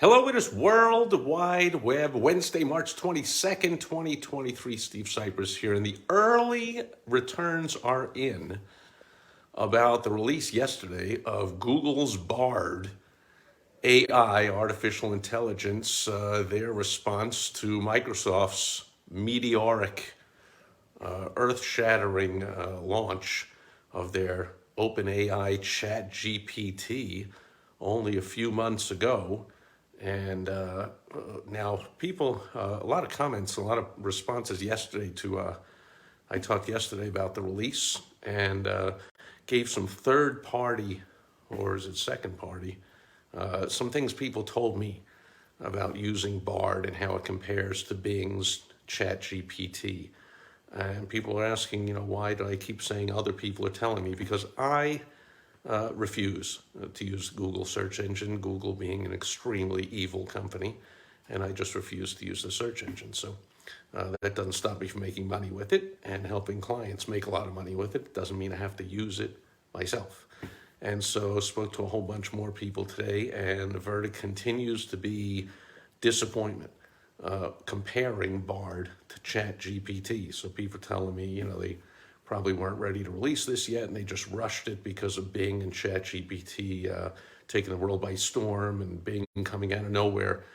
Hello, it is World Wide Web, Wednesday, March 22nd, 2023. Steve Sipress here, and the early returns are in about the release yesterday of Google's Bard AI, artificial intelligence, their response to Microsoft's meteoric, earth-shattering launch of their OpenAI ChatGPT only a few months ago. And now people, a lot of comments, a lot of responses yesterday to, I talked yesterday about the release and gave some third party, or is it second party, some things people told me about using Bard and how it compares to Bing's ChatGPT. And people are asking, why do I keep saying other people are telling me? Because I refuse to use Google search engine, Google being an extremely evil company, and I just refuse to use the search engine. So that doesn't stop me from making money with it and helping clients make a lot of money with it. It doesn't mean I have to use it myself. And so I spoke to a whole bunch more people today, and the verdict continues to be disappointment, comparing Bard to ChatGPT. So people telling me, they probably weren't ready to release this yet, and they just rushed it because of Bing and ChatGPT taking the world by storm, and Bing coming out of nowhere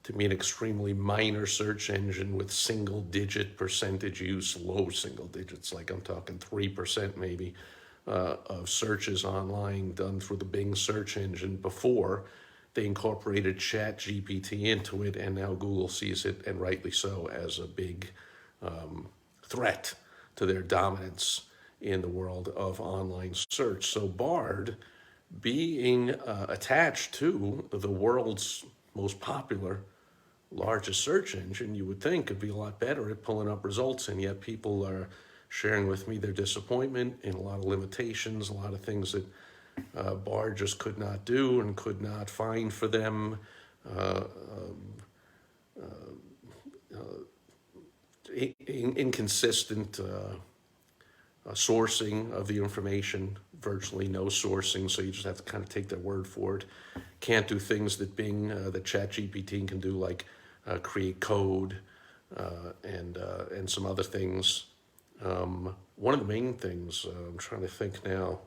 to be an extremely minor search engine with single-digit percentage use, low single digits, like I'm talking 3% maybe, of searches online done through the Bing search engine before they incorporated ChatGPT into it, and now Google sees it, and rightly so, as a big threat to their dominance in the world of online search. So Bard, being attached to the world's most popular, largest search engine, you would think could be a lot better at pulling up results, and yet people are sharing with me their disappointment in a lot of limitations, a lot of things that Bard just could not do and could not find for them. Inconsistent sourcing of the information, virtually no sourcing, so you just have to kind of take their word for it. Can't do things that Bing, that ChatGPT can do, like create code and some other things. One of the main things, I'm trying to think now,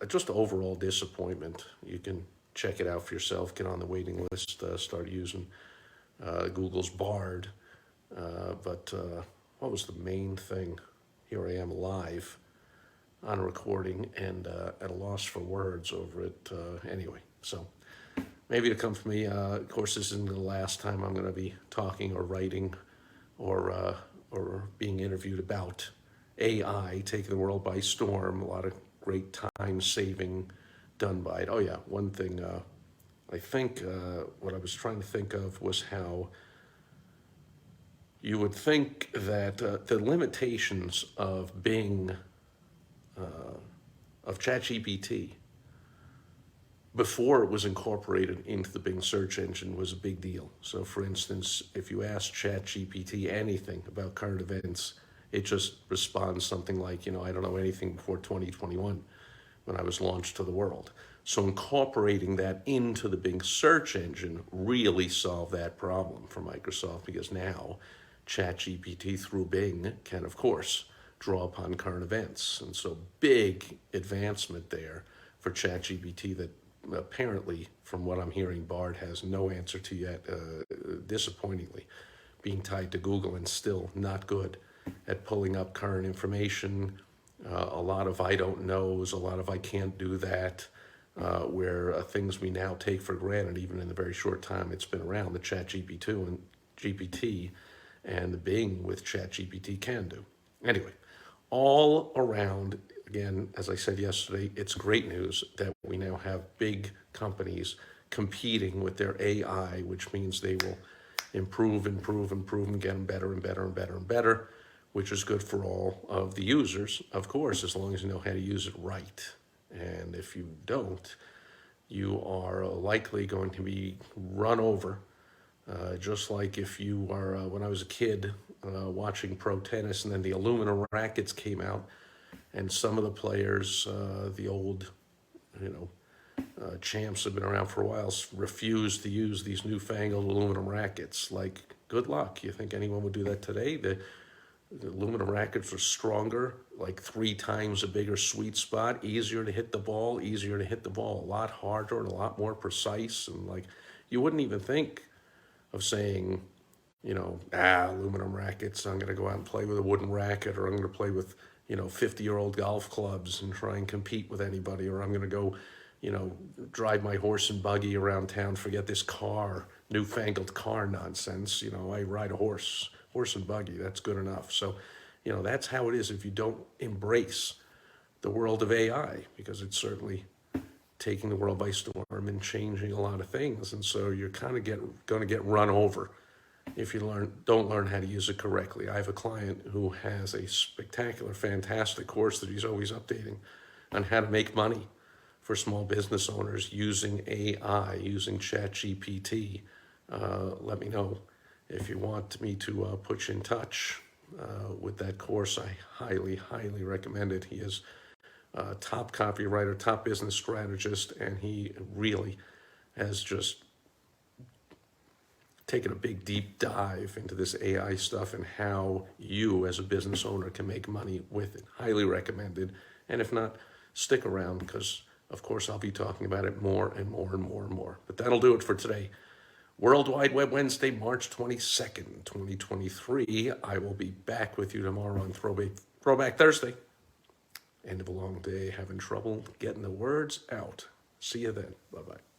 just overall disappointment. You can check it out for yourself, get on the waiting list, start using Google's Bard. But what was the main thing? Here I am live on a recording and at a loss for words over it. Anyway, so maybe it'll come from me. Of course, this isn't the last time I'm going to be talking or writing or being interviewed about AI taking the world by storm. A lot of great time saving done by it. Oh yeah, one thing I think what I was trying to think of was how you would think that the limitations of Bing, of ChatGPT, before it was incorporated into the Bing search engine was a big deal. So for instance, if you ask ChatGPT anything about current events, it just responds something like, I don't know anything before 2021 when I was launched to the world. So incorporating that into the Bing search engine really solved that problem for Microsoft, because now ChatGPT through Bing can, of course, draw upon current events. And so big advancement there for ChatGPT that apparently, from what I'm hearing, Bard has no answer to yet, disappointingly, being tied to Google and still not good at pulling up current information. A lot of I don't knows, a lot of I can't do that, where things we now take for granted, even in the very short time it's been around, the ChatGPT and GPT and the Bing with ChatGPT can do. Anyway, all around, again, as I said yesterday, it's great news that we now have big companies competing with their AI, which means they will improve, and get them better and better and better and better, which is good for all of the users, of course, as long as you know how to use it right. And if you don't, you are likely going to be run over, just like if you are, when I was a kid watching pro tennis, and then the aluminum rackets came out, and some of the players, the old, champs have been around for a while refuse to use these newfangled aluminum rackets. Like, good luck. You think anyone would do that today? The aluminum rackets are stronger, like 3 times a bigger sweet spot, easier to hit the ball, a lot harder and a lot more precise. And like, you wouldn't even think of saying, aluminum rackets, I'm going to go out and play with a wooden racket, or I'm going to play with, 50-year-old golf clubs and try and compete with anybody, or I'm going to go, drive my horse and buggy around town, forget this newfangled car nonsense. I ride a horse and buggy, that's good enough. So, that's how it is if you don't embrace the world of AI, because it's certainly taking the world by storm and changing a lot of things. And so you're kind of going to get run over if you don't learn how to use it correctly. I have a client who has a spectacular, fantastic course that he's always updating on how to make money for small business owners using AI, using ChatGPT. Let me know if you want me to put you in touch with that course. I highly, highly recommend it. He is a top copywriter, top business strategist, and he really has just taken a big, deep dive into this AI stuff and how you as a business owner can make money with it. Highly recommended. And if not, stick around, because of course I'll be talking about it more and more and more and more. But that'll do it for today. World Wide Web Wednesday, March 22nd, 2023. I will be back with you tomorrow on Throwback Thursday. End of a long day, having trouble getting the words out. See you then. Bye-bye.